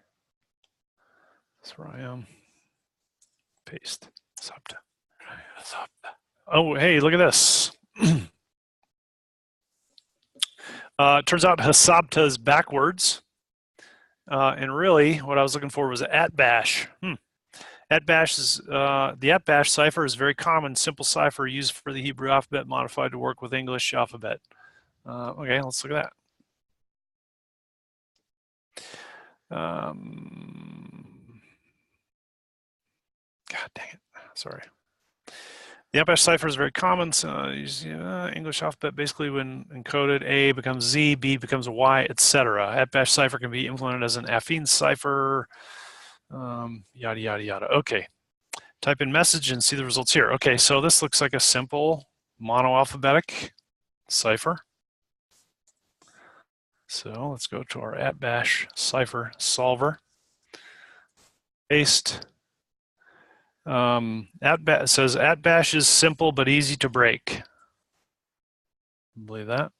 Speaker 1: That's where I am. Paste. Sabta. Oh, hey, look at this. Turns out Hasabta is backwards. And really, what I was looking for was @bash. @bash is the @bash cipher is very common, simple cipher used for the Hebrew alphabet, modified to work with English alphabet. Okay, let's look at that. God dang it! Sorry. The @bash cipher is very common. So English alphabet basically, when encoded, A becomes Z, B becomes a Y, etc. @bash cipher can be implemented as an affine cipher. Yada yada yada. Okay. Type in message and see the results here. Okay, so this looks like a simple monoalphabetic cipher. So let's go to our @bash cipher solver. Paste. It says @bash is simple but easy to break. Believe that.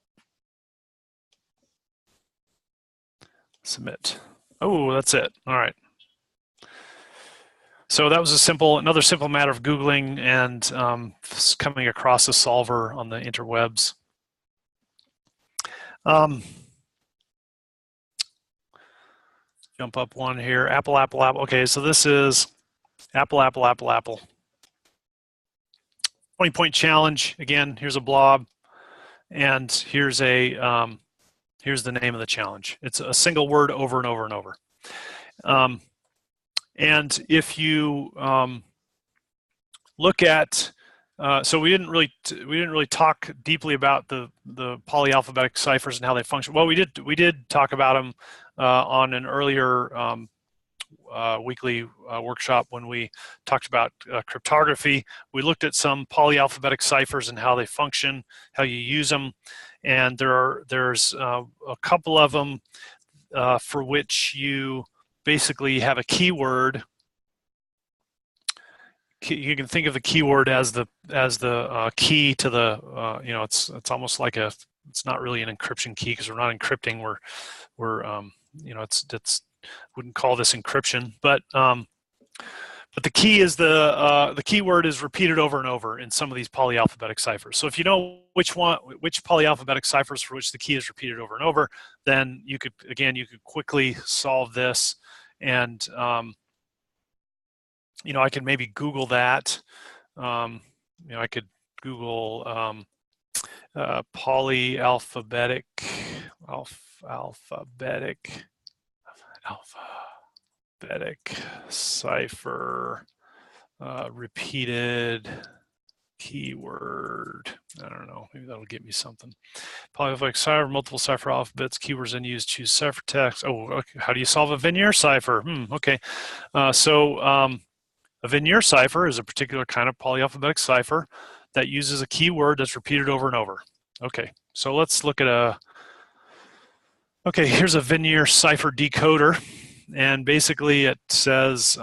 Speaker 1: Submit. Oh, that's it. All right. So that was another simple matter of Googling and coming across a solver on the interwebs. Jump up one here. Apple, Apple, Apple. Okay, so this is Apple, Apple, Apple, Apple. 20-point challenge. Again, here's a blob, and here's a here's the name of the challenge. It's a single word over and over and over. And if you look at, so we didn't really talk deeply about the polyalphabetic ciphers and how they function. Well, we did talk about them on an earlier weekly workshop when we talked about cryptography. We looked at some polyalphabetic ciphers and how they function, how you use them, and there's a couple of them for which you basically have a keyword. You can think of the keyword as the key to the it's almost like it's not really an encryption key because we're not encrypting. We're it's wouldn't call this encryption, but the key is the keyword is repeated over and over in some of these polyalphabetic ciphers. So if you know which polyalphabetic ciphers for which the key is repeated over and over, then you could quickly solve this. And I could maybe Google that. I could Google polyalphabetic cipher repeated keyword. I don't know, maybe that'll get me something. Polyalphabetic cipher, multiple cipher alphabets, keywords in use, choose ciphertext. Oh, okay. How do you solve a Veneer cipher? Okay. A Veneer cipher is a particular kind of polyalphabetic cipher that uses a keyword that's repeated over and over. Okay, so let's look at here's a Veneer cipher decoder. And basically it says,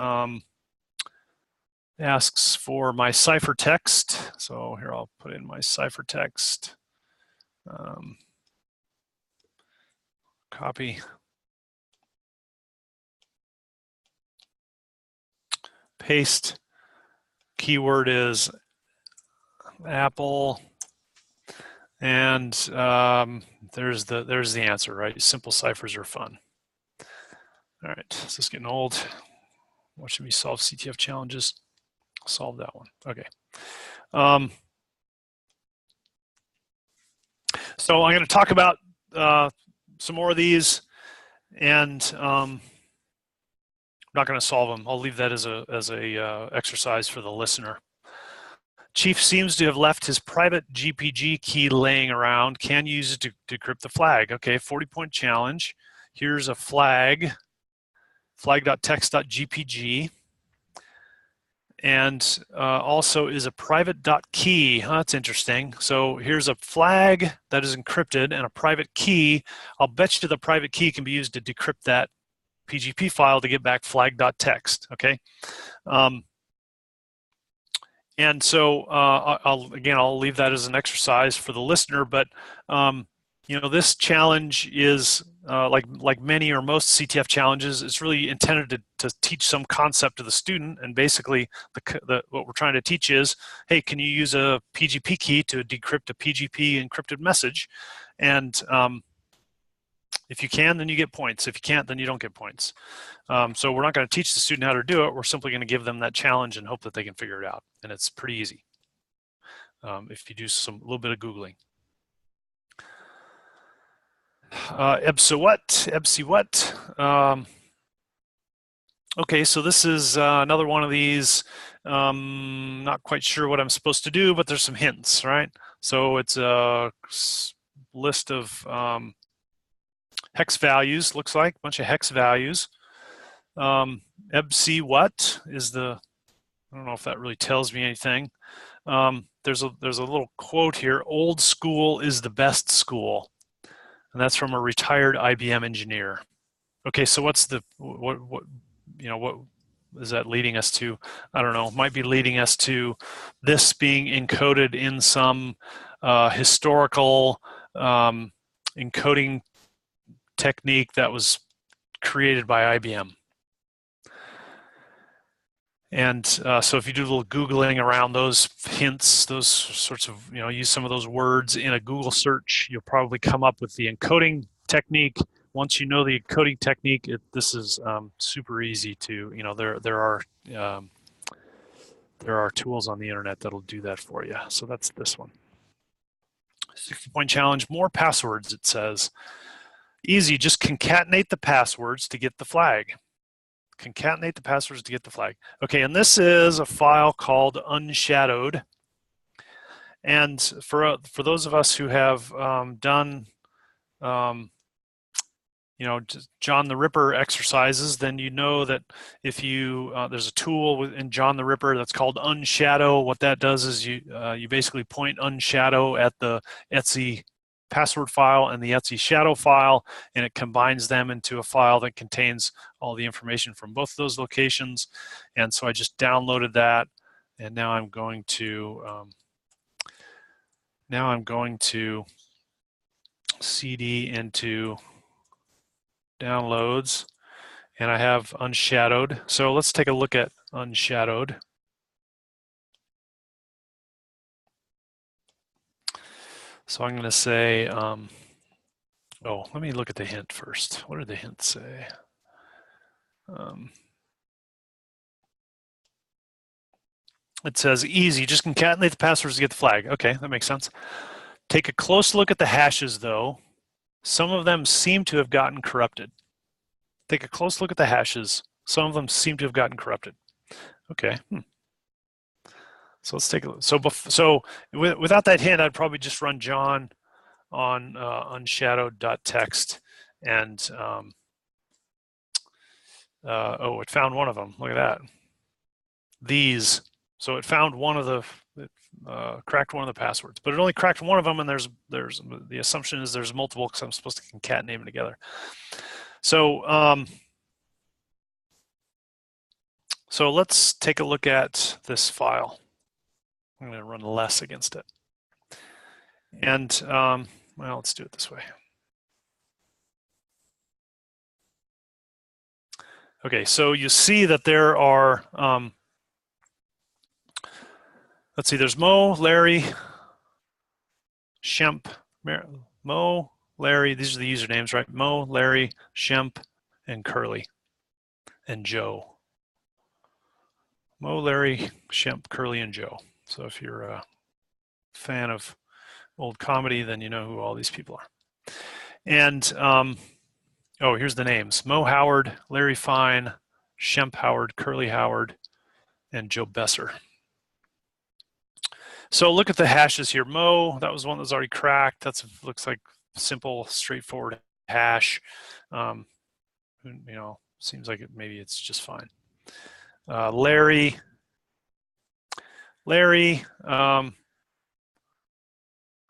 Speaker 1: asks for my ciphertext. So here I'll put in my ciphertext. Copy. Paste. Keyword is Apple. And there's the answer, right? Simple ciphers are fun. All right, so it's getting old. Watching me solve CTF challenges. Solve that one. Okay. So I'm going to talk about some more of these, and I'm not going to solve them. I'll leave that as a exercise for the listener. Chief seems to have left his private GPG key laying around. Can use it to decrypt the flag. Okay, 40-point challenge. Here's a flag. Flag.text.gpg, and also is a private .key. Oh, that's interesting. So here's a flag that is encrypted and a private key. I'll bet you the private key can be used to decrypt that PGP file to get back flag.text. Okay, and so I'll leave that as an exercise for the listener, but this challenge is like many or most CTF challenges, it's really intended to teach some concept to the student. And basically, what we're trying to teach is, hey, can you use a PGP key to decrypt a PGP encrypted message? And if you can, then you get points. If you can't, then you don't get points. So we're not going to teach the student how to do it. We're simply going to give them that challenge and hope that they can figure it out. And it's pretty easy if you do a little bit of Googling. EBC what? Okay, so this is another one of these. Not quite sure what I'm supposed to do, but there's some hints, right? So it's a list of hex values, looks like, a bunch of hex values. EBC what is I don't know if that really tells me anything. There's a little quote here, old school is the best school. And that's from a retired IBM engineer. Okay, so what's is that leading us to? I don't know. Might be leading us to this being encoded in some historical encoding technique that was created by IBM. And so if you do a little Googling around those hints, those sorts of, use some of those words in a Google search, you'll probably come up with the encoding technique. Once you know the encoding technique, this is super easy to, there are tools on the internet that'll do that for you. So that's this one. 60-point challenge, more passwords, it says. Easy, just concatenate the passwords to get the flag. Concatenate the passwords to get the flag. Okay, and this is a file called unshadowed. And for those of us who have done, John the Ripper exercises, then you know that if you there's a tool in John the Ripper that's called unshadow. What that does is you basically point unshadow at the etc password file and the etc shadow file, and it combines them into a file that contains all the information from both of those locations. And so I just downloaded that, and now I'm going to cd into downloads, and I have unshadowed. So let's take a look at unshadowed. So I'm going to say, let me look at the hint first. What did the hint say? It says easy, just concatenate the passwords to get the flag. Okay, that makes sense. Take a close look at the hashes though. Some of them seem to have gotten corrupted. Take a close look at the hashes. Some of them seem to have gotten corrupted. Okay. So let's take a look. So without that hint, I'd probably just run John on unshadowed.txt, and it found one of them. Look at that. These. So it found one of the, cracked one of the passwords, but it only cracked one of them, and there's the assumption is there's multiple because I'm supposed to concatenate them together. So so let's take a look at this file. I'm going to run less against it. And, well, let's do it this way. Okay, so you see that there are, let's see, there's Mo, Larry, Shemp, Mo, Larry, these are the usernames, right? Mo, Larry, Shemp, and Curly, and Joe. Mo, Larry, Shemp, Curly, and Joe. So if you're a fan of old comedy, then you know who all these people are. And, here's the names. Mo Howard, Larry Fine, Shemp Howard, Curly Howard, and Joe Besser. So look at the hashes here. Mo, that was one that was already cracked. That looks like simple, straightforward hash. Seems like maybe it's just fine. Larry,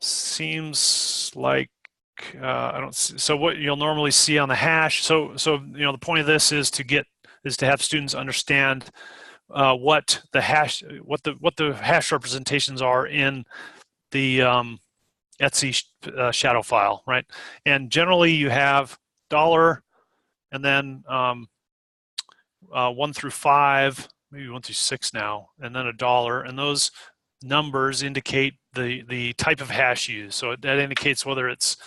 Speaker 1: seems like I don't see, so what you'll normally see on the hash. So the point of this is to have students understand what the hash representations are in the etc shadow file, right? And generally you have $, and then 1 through 5, maybe 1 through 6 now, and then $, and those numbers indicate the type of hash used. So that indicates whether it's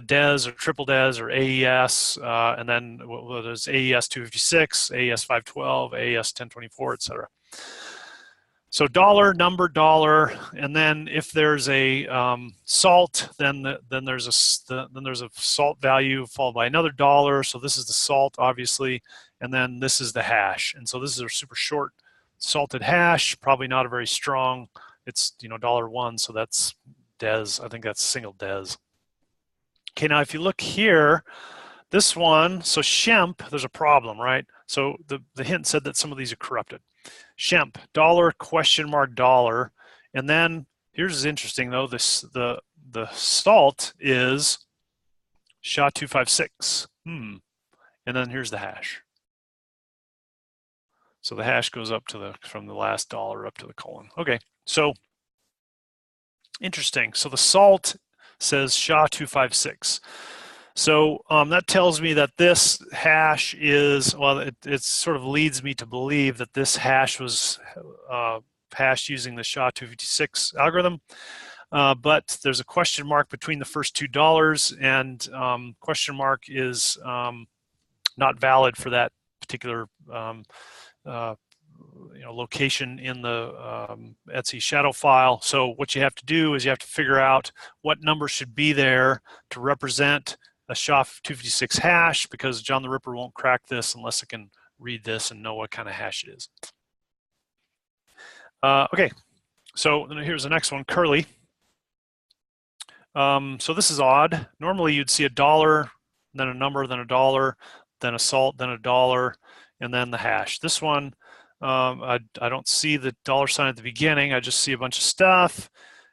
Speaker 1: DES or triple DES or AES, and then whether it's AES 256, AES 512, AES 1024, etc. So $, and then if there's a salt, then there's a salt value followed by another $. So this is the salt, obviously, and then this is the hash. And so this is a super short salted hash, probably not a very strong. It's $1, so that's DES. I think that's single DES. Okay, now if you look here, this one, so Shemp, there's a problem, right? So the hint said that some of these are corrupted. Shemp, $, ? And then here's interesting though, the salt is SHA-256. And then here's the hash. So the hash goes up to from the last dollar up to the colon. Okay, so interesting. So the salt says SHA-256. So that tells me that this hash is, well, it sort of leads me to believe that this hash was hashed using the SHA-256 algorithm. But there's a question mark between the first $2, and question mark is not valid for that particular location in the Etsy shadow file. So what you have to do is you have to figure out what number should be there to represent a SHA-256 hash, because John the Ripper won't crack this unless it can read this and know what kind of hash it is. Okay, so here's the next one, curly. So this is odd. Normally you'd see $1, then a number, then $1, then a salt, then $1, and then the hash. This one, I don't see the $sign at the beginning. I just see a bunch of stuff,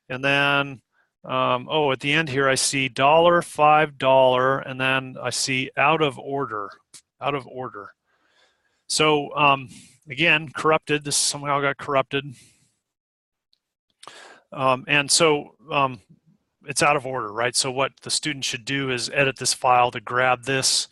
Speaker 1: and then oh, at the end here I see $, $5, and then I see out of order. So again, corrupted. This somehow got corrupted, and so it's out of order, right? So what the student should do is edit this file to grab this,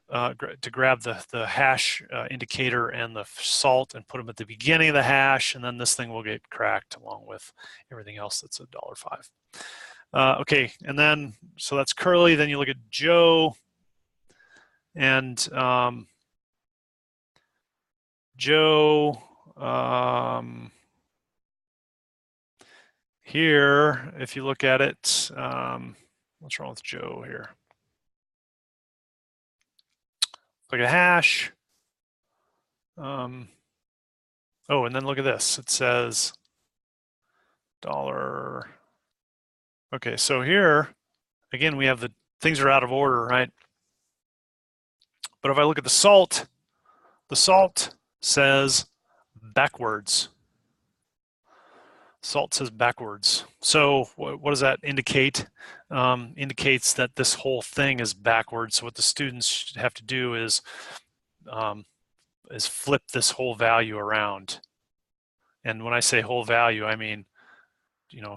Speaker 1: to grab the hash indicator and the salt and put them at the beginning of the hash, and then this thing will get cracked along with everything else that's $5. Okay, and then, so that's curly. Then you look at Joe, and Joe, here, if you look at it, what's wrong with Joe here? Look at hash. Oh, and then look at this. It says $. Okay, so here, again, we have the things are out of order, right? But if I look at the salt says backwards. Salt says backwards. So what does that indicate? Indicates that this whole thing is backwards. So what the students have to do is flip this whole value around. And when I say whole value, I mean,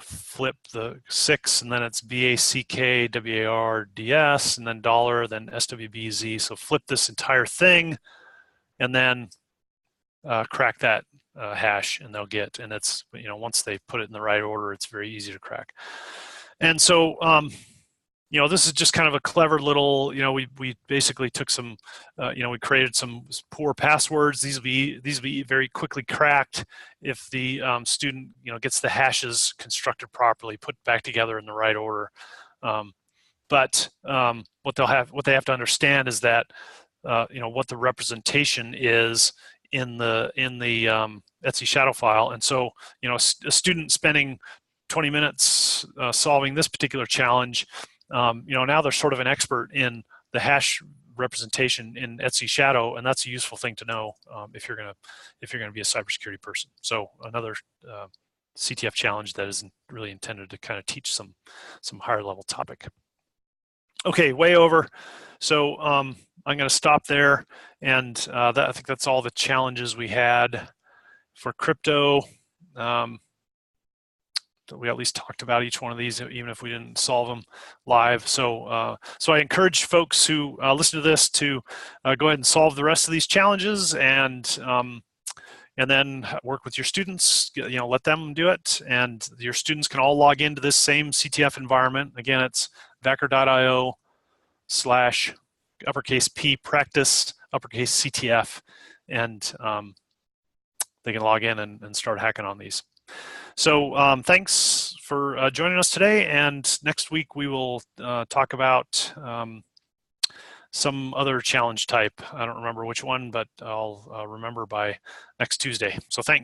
Speaker 1: flip the 6, and then it's BACKWARDS, and then $, then SWBZ. So flip this entire thing, and then crack that hash, and they'll get, and it's, once they put it in the right order, it's very easy to crack. And so this is just kind of a clever little, we basically took some, we created some poor passwords. These will be very quickly cracked if the student, gets the hashes constructed properly, put back together in the right order. But what they have to understand is that, what the representation is in the Etsy shadow file. And so, a student spending 20 minutes solving this particular challenge, now they're sort of an expert in the hash representation in Etsy shadow, and that's a useful thing to know if you're gonna be a cybersecurity person. So another CTF challenge that is really intended to kind of teach some higher level topic. Okay, way over. So I'm going to stop there, and I think that's all the challenges we had for crypto. We at least talked about each one of these, even if we didn't solve them live. So so I encourage folks who listen to this to go ahead and solve the rest of these challenges, and then work with your students. Let them do it, and your students can all log into this same CTF environment. Again, it's vacker.io/P practice CTF, and they can log in and start hacking on these. So thanks for joining us today, and next week we will talk about some other challenge type. I don't remember which one, but I'll remember by next Tuesday. So thanks.